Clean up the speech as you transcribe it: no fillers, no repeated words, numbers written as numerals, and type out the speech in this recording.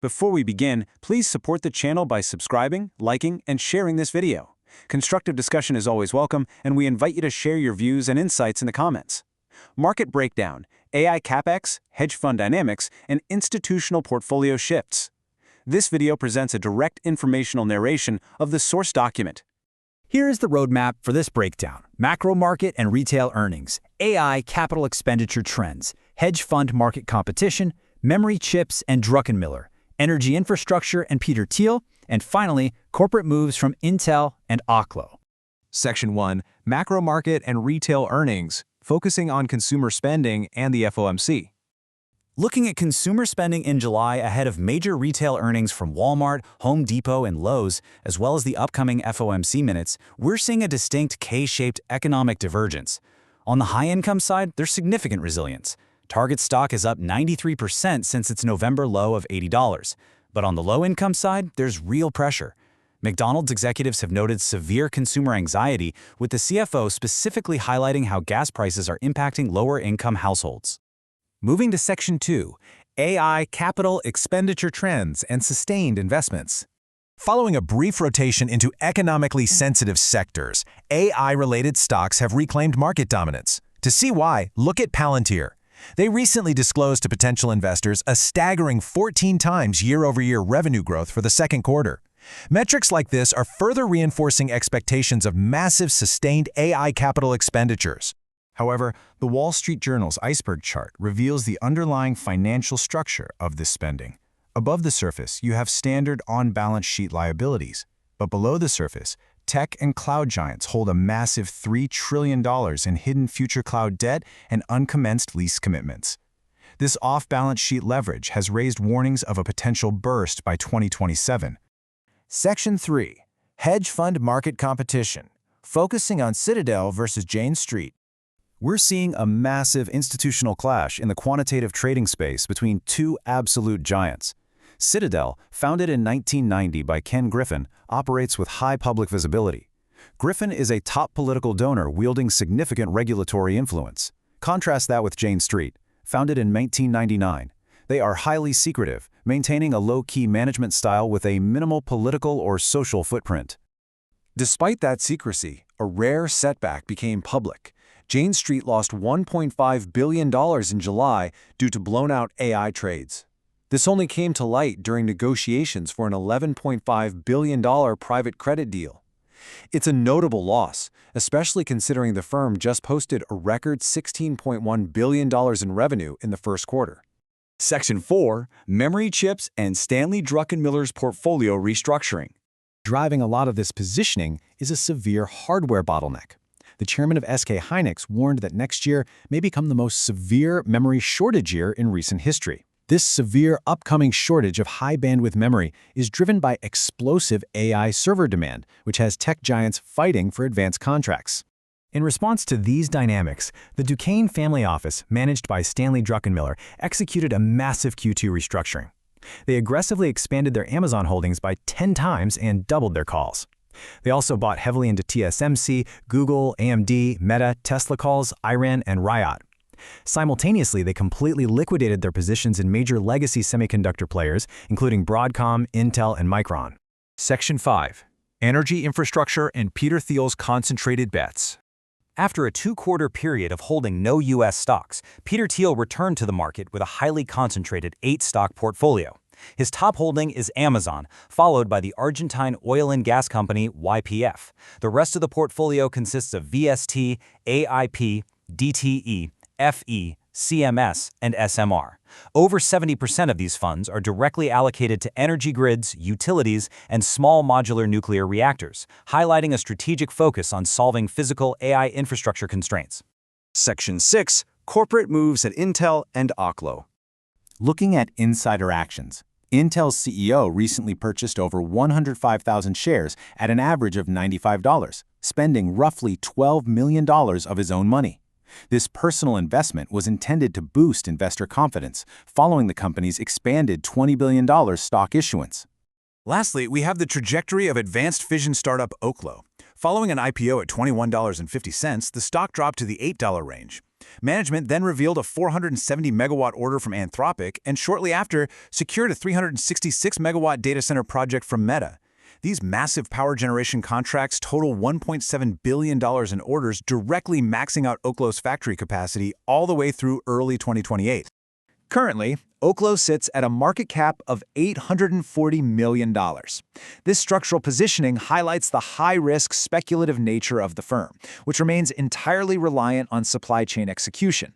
Before we begin, please support the channel by subscribing, liking, and sharing this video. Constructive discussion is always welcome, and we invite you to share your views and insights in the comments. Market breakdown, AI CapEx, hedge fund dynamics, and institutional portfolio shifts. This video presents a direct informational narration of the source document. Here is the roadmap for this breakdown: macro market and retail earnings, AI capital expenditure trends, hedge fund market competition, memory chips and Druckenmiller, energy infrastructure and Peter Thiel, and finally, corporate moves from Intel and Oklo. Section 1, Macro Market and Retail Earnings, focusing on consumer spending and the FOMC. Looking at consumer spending in July ahead of major retail earnings from Walmart, Home Depot, and Lowe's, as well as the upcoming FOMC minutes, we're seeing a distinct K-shaped economic divergence. On the high-income side, there's significant resilience. Target stock is up 93% since its November low of $80. But on the low-income side, there's real pressure. McDonald's executives have noted severe consumer anxiety, with the CFO specifically highlighting how gas prices are impacting lower-income households. Moving to Section 2, AI Capital Expenditure Trends and Sustained Investments. Following a brief rotation into economically sensitive sectors, AI-related stocks have reclaimed market dominance. To see why, look at Palantir. They recently disclosed to potential investors a staggering 14 times year-over-year revenue growth for the second quarter. Metrics like this are further reinforcing expectations of massive sustained AI capital expenditures. However, the Wall Street Journal's iceberg chart reveals the underlying financial structure of this spending. Above the surface, you have standard on-balance sheet liabilities, but below the surface, tech and cloud giants hold a massive $3 trillion in hidden future cloud debt and uncommenced lease commitments. This off-balance sheet leverage has raised warnings of a potential burst by 2027. Section 3. Hedge fund market competition, focusing on Citadel versus Jane Street. We're seeing a massive institutional clash in the quantitative trading space between two absolute giants. Citadel, founded in 1990 by Ken Griffin, operates with high public visibility. Griffin is a top political donor wielding significant regulatory influence. Contrast that with Jane Street, founded in 1999. They are highly secretive, maintaining a low-key management style with a minimal political or social footprint. Despite that secrecy, a rare setback became public. Jane Street lost $1.5 billion in July due to blown-out AI trades. This only came to light during negotiations for an $11.5 billion private credit deal. It's a notable loss, especially considering the firm just posted a record $16.1 billion in revenue in the first quarter. Section 4, Memory Chips and Stanley Druckenmiller's Portfolio Restructuring. Driving a lot of this positioning is a severe hardware bottleneck. The chairman of SK Hynix warned that next year may become the most severe memory shortage year in recent history. This severe upcoming shortage of high-bandwidth memory is driven by explosive AI server demand, which has tech giants fighting for advanced contracts. In response to these dynamics, the Duquesne family office, managed by Stanley Druckenmiller, executed a massive Q2 restructuring. They aggressively expanded their Amazon holdings by 10 times and doubled their calls. They also bought heavily into TSMC, Google, AMD, Meta, Tesla calls, Iran, and Riot. Simultaneously, they completely liquidated their positions in major legacy semiconductor players, including Broadcom, Intel, and Micron. Section 5. Energy infrastructure and Peter Thiel's concentrated bets. After a two-quarter period of holding no U.S. stocks, Peter Thiel returned to the market with a highly concentrated 8-stock portfolio. His top holding is Amazon, followed by the Argentine oil and gas company YPF. The rest of the portfolio consists of VST, AIP, DTE, FE, CMS, and SMR. Over 70% of these funds are directly allocated to energy grids, utilities, and small modular nuclear reactors, highlighting a strategic focus on solving physical AI infrastructure constraints. Section 6, Corporate Moves at Intel and Oklo. Looking at insider actions, Intel's CEO recently purchased over 105,000 shares at an average of $95, spending roughly $12 million of his own money. This personal investment was intended to boost investor confidence following the company's expanded $20 billion stock issuance. Lastly, we have the trajectory of advanced fission startup Oklo. Following an IPO at $21.50, the stock dropped to the $8 range. Management then revealed a 470-megawatt order from Anthropic and shortly after secured a 366-megawatt data center project from Meta. These massive power generation contracts total $1.7 billion in orders, directly maxing out Oklo's factory capacity all the way through early 2028. Currently, Oklo sits at a market cap of $840 million. This structural positioning highlights the high-risk, speculative nature of the firm, which remains entirely reliant on supply chain execution.